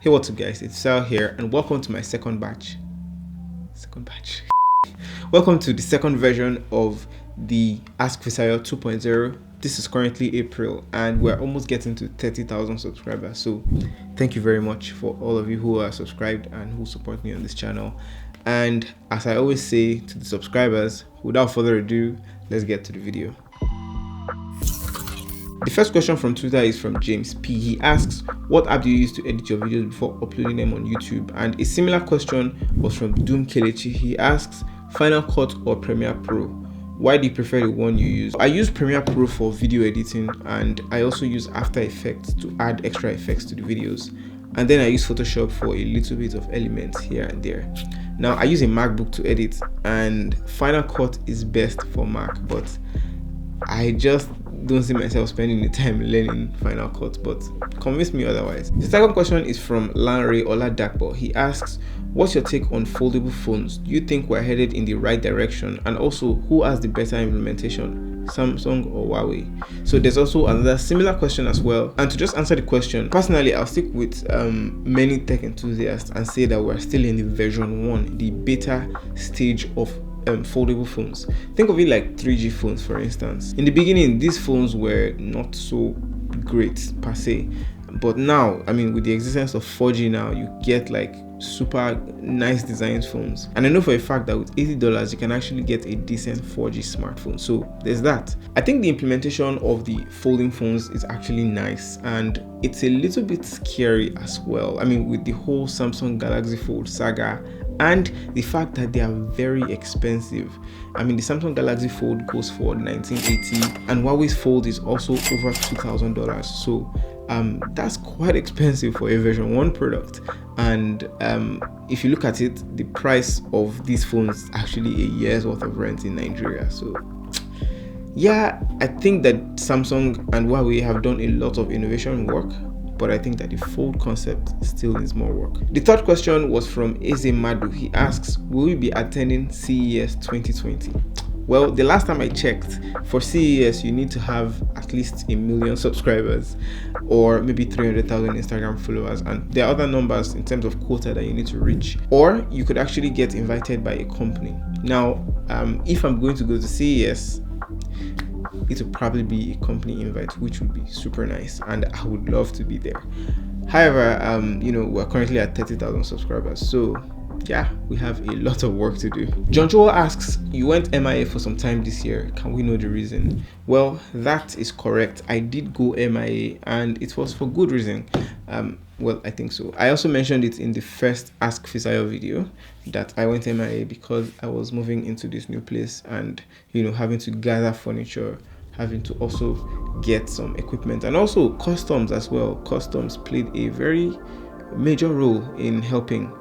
Hey, what's up guys, it's Sal here and welcome to my second batch. Welcome to the second version of the Ask Fisayo 2.0. This is currently April and we're almost getting to 30,000 subscribers. So thank you very much for all of you who are subscribed and who support me on this channel. And as I always say to the subscribers, without further ado, let's get to the video. The first question from Twitter is from James P. He asks, what app do you use to edit your videos before uploading them on YouTube? And a similar question was from Doom Kelechi. He asks, Final Cut or Premiere Pro? Why do you prefer the one you use? I use Premiere Pro for video editing, and I also use After Effects to add extra effects to the videos. And then I use Photoshop for a little bit of elements here and there. Now I use a MacBook to edit, and Final Cut is best for Mac, but I just don't see myself spending the time learning Final Cut, but convince me otherwise. The second question is from Lanre Oladakbo. He asks, what's your take on foldable phones? Do you think we're headed in the right direction? And also, who has the better implementation, Samsung or Huawei? So there's also another similar question as well. And to just answer the question, personally, I'll stick with many tech enthusiasts and say that we're still in the version 1, the beta stage of foldable phones. Think of it like 3G phones, for instance. In the beginning, these phones were not so great per se, but now, I mean, with the existence of 4G now, you get like super nice design phones. And I know for a fact that with $80 you can actually get a decent 4G smartphone. So there's that. I think the implementation of the folding phones is actually nice, and it's a little bit scary as well. I mean, with the whole Samsung Galaxy Fold saga and the fact that they are very expensive. I mean, the Samsung Galaxy Fold goes for $1980 and Huawei's Fold is also over $2,000. So that's quite expensive for a version 1 product. And if you look at it, the price of these phones is actually a year's worth of rent in Nigeria. So yeah, I think that Samsung and Huawei have done a lot of innovation work, but I think that the fold concept still needs more work. The third question was from Eze Madu. He asks, will we be attending CES 2020? Well, the last time I checked, for CES you need to have at least 1 million subscribers or maybe 300,000 Instagram followers, and there are other numbers in terms of quota that you need to reach, or you could actually get invited by a company. Now if I'm going to go to CES, it will probably be a company invite, which would be super nice, and I would love to be there. However, we're currently at 30,000 subscribers, so yeah, we have a lot of work to do. John Joel asks, you went MIA for some time this year, can we know the reason? Well, that is correct. I did go MIA and it was for good reason. Well, I think so. I also mentioned it in the first Ask Fisayo video that I went MIA because I was moving into this new place and having to gather furniture, having to also get some equipment, and also customs as well. Customs played a very major role in helping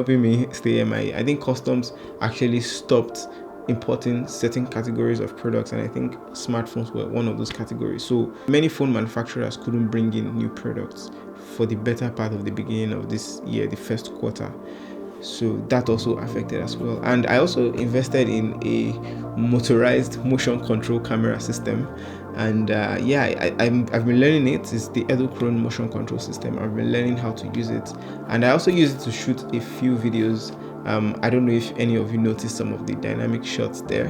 me stay MIA. I think customs actually stopped importing certain categories of products, and I think smartphones were one of those categories. So many phone manufacturers couldn't bring in new products for the better part of the beginning of this year, the first quarter. So that also affected as well. And I also invested in a motorized motion control camera system, and I've been learning it. It's the Edochrome motion control system. I've been learning how to use it, and I also use it to shoot a few videos. I don't know if any of you noticed some of the dynamic shots there,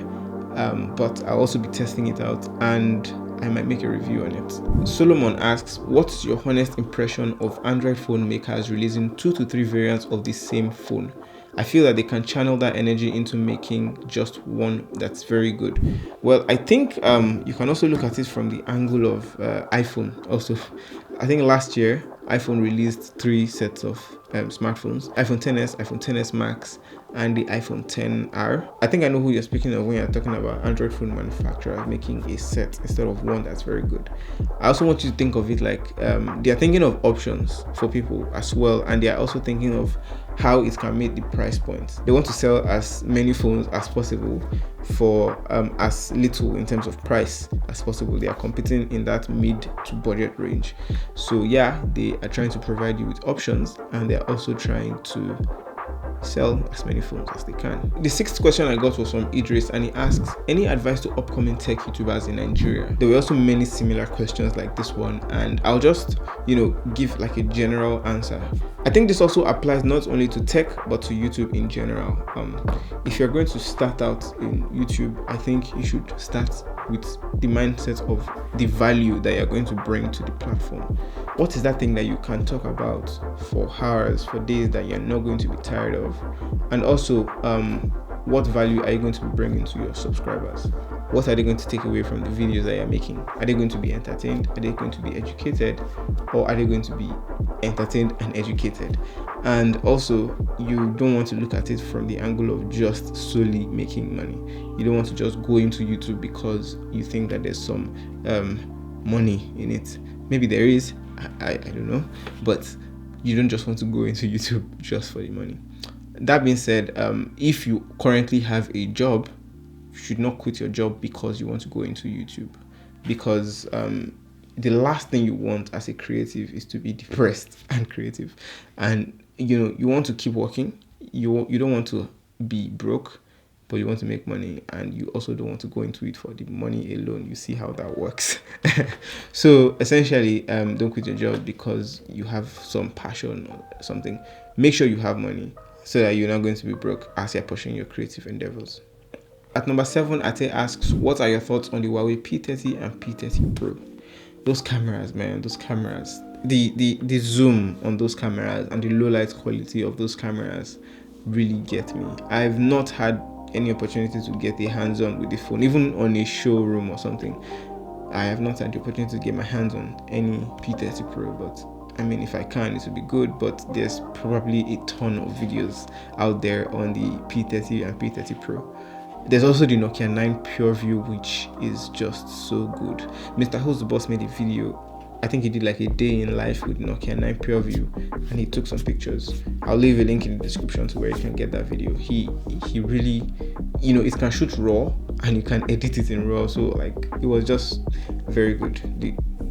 but I'll also be testing it out and I might make a review on it. Solomon asks, what's your honest impression of Android phone makers releasing 2 to 3 variants of the same phone? I feel that they can channel that energy into making just one that's very good. Well, I think you can also look at it from the angle of iPhone. Also, I think last year iPhone released 3 sets of smartphones: iPhone XS, iPhone XS Max, and the iPhone XR. I think I know who you're speaking of when you're talking about Android phone manufacturers making a set instead of one that's very good. I also want you to think of it like they're thinking of options for people as well, and they're also thinking of how it can meet the price points. They want to sell as many phones as possible for as little in terms of price as possible. They are competing in that mid to budget range. So yeah, they are trying to provide you with options, and they're also trying to sell as many phones as they can. The sixth question I got was from Idris, and he asks, any advice to upcoming tech YouTubers in Nigeria? There were also many similar questions like this one, and I'll just, give like a general answer. I think this also applies not only to tech but to YouTube in general. If you're going to start out in YouTube, I think you should start with the mindset of the value that you're going to bring to the platform. What is that thing that you can talk about for hours, for days, that you're not going to be tired of? And also, what value are you going to be bringing to your subscribers? What are they going to take away from the videos that you're making? Are they going to be entertained? Are they going to be educated? Or are they going to be entertained and educated? And also, you don't want to look at it from the angle of just solely making money. You don't want to just go into YouTube because you think that there's some money in it. Maybe there is, I don't know, but you don't just want to go into YouTube just for the money. That being said, if you currently have a job, you should not quit your job because you want to go into YouTube, because the last thing you want as a creative is to be depressed and creative. And you want to keep working. You don't want to be broke, but you want to make money, and you also don't want to go into it for the money alone. You see how that works. So essentially, don't quit your job because you have some passion or something. Make sure you have money so that you're not going to be broke as you're pushing your creative endeavors. At number 7, Ate asks, what are your thoughts on the Huawei P30 and P30 Pro? Those cameras, man, those cameras. The zoom on those cameras and the low light quality of those cameras really get me. I've not had any opportunity to get a hands-on with the phone, even on a showroom or something. I have not had the opportunity to get my hands on any P30 Pro, but I mean, if I can, it would be good. But there's probably a ton of videos out there on the P30 and P30 Pro. There's also the Nokia 9 PureView, which is just so good. Mr. Who's the Boss made a video. I think he did like a day in life with Nokia 9 PureView, and he took some pictures. I'll leave a link in the description to where you can get that video. He really, it can shoot RAW and you can edit it in RAW. So like, it was just very good.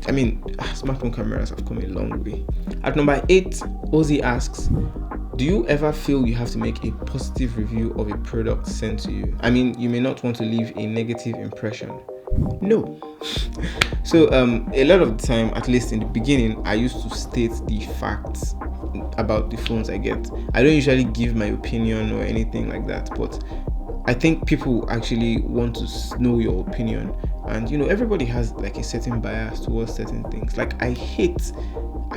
Smartphone cameras have come a long way. At number 8, Ozzy asks, do you ever feel you have to make a positive review of a product sent to you? I mean, you may not want to leave a negative impression. No. So a lot of the time, at least in the beginning, I used to state the facts about the phones I get. I don't usually give my opinion or anything like that, but I think people actually want to know your opinion. And everybody has like a certain bias towards certain things. Like I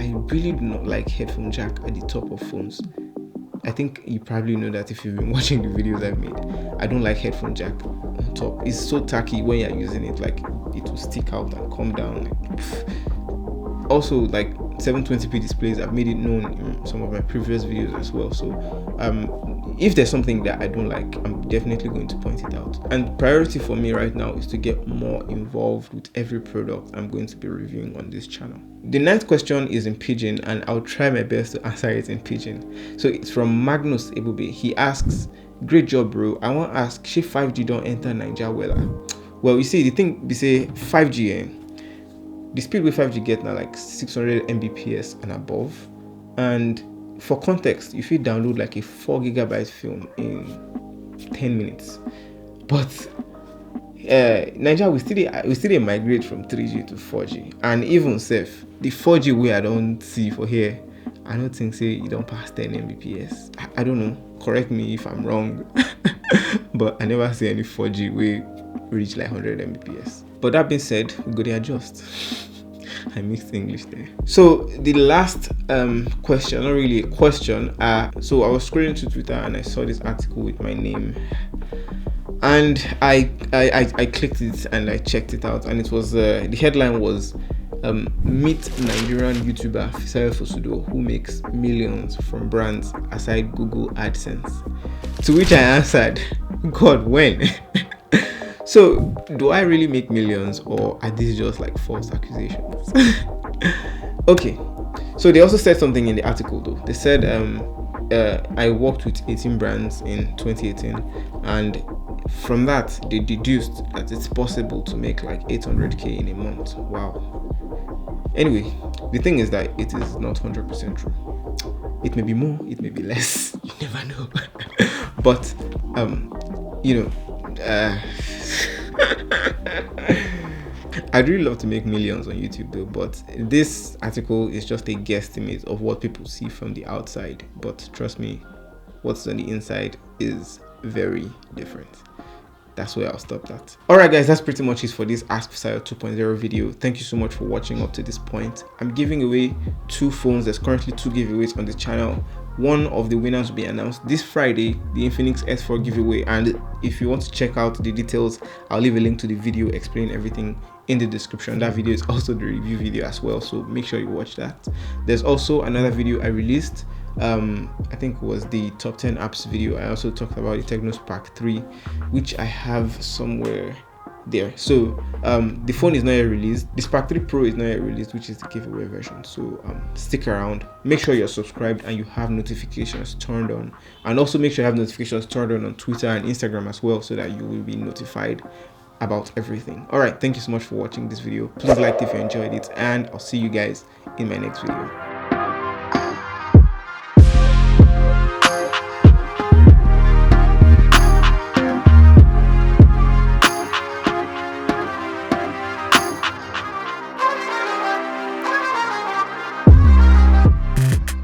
really do not like headphone jack at the top of phones. I think you probably know that if you've been watching the videos I've made. I don't like headphone jack on top. It's so tacky when you're using it, like it will stick out and come down. Also, like 720p displays, I've made it known in some of my previous videos as well. So if there's something that I don't like, I'm definitely going to point it out. And priority for me right now is to get more involved with every product I'm going to be reviewing on this channel. The 9th question is in Pidgin, and I'll try my best to answer it in Pidgin. So it's from Magnus Ebube. He asks, great job, bro. I want to ask, should 5G don't enter Nigeria weather? Well, you see, the thing they say 5G, the speed with 5G get now like 600 Mbps and above. And for context, if you download like a 4 GB film in 10 minutes. But Nigeria, we still migrate from 3G to 4G. And even safe, the 4G way I don't see for here, I don't think say you don't pass 10 Mbps. I don't know. Correct me if I'm wrong. But I never see any 4G way reach like 100 Mbps. But that being said, we go to adjust. I mixed English there. So the last question, not really a question. So I was scrolling to Twitter and I saw this article with my name, and I clicked it and I checked it out, and it was the headline was meet Nigerian YouTuber Fisayo Fosudo who makes millions from brands aside Google AdSense. To which I answered, God, when? So, do I really make millions, or are these just like false accusations? Okay, so they also said something in the article though. They said I worked with 18 brands in 2018, and from that they deduced that it's possible to make like 800k in a month. Wow. Anyway, the thing is that it is not 100% true. It may be more, it may be less, you never know. But you know, I'd really love to make millions on YouTube though, but this article is just a guesstimate of what people see from the outside. But trust me, what's on the inside is very different. That's where I'll stop that. Alright guys, that's pretty much it for this Ask Fisayo 2.0 video. Thank you so much for watching up to this point. I'm giving away 2 phones. There's currently 2 giveaways on the channel. One of the winners will be announced this Friday, the Infinix S4 giveaway. And if you want to check out the details, I'll leave a link to the video explaining everything in the description. That video is also the review video as well, so make sure you watch that. There's also another video I released, I think it was the top 10 apps video. I also talked about the Tecno Spark 3, which I have somewhere there. So the phone is not yet released. The Spark 3 Pro is not yet released, which is the giveaway version. So stick around, make sure you're subscribed and you have notifications turned on, and also make sure you have notifications turned on Twitter and Instagram as well, so that you will be notified about everything. All right, thank you so much for watching this video. Please like if you enjoyed it, and I'll see you guys in my next video.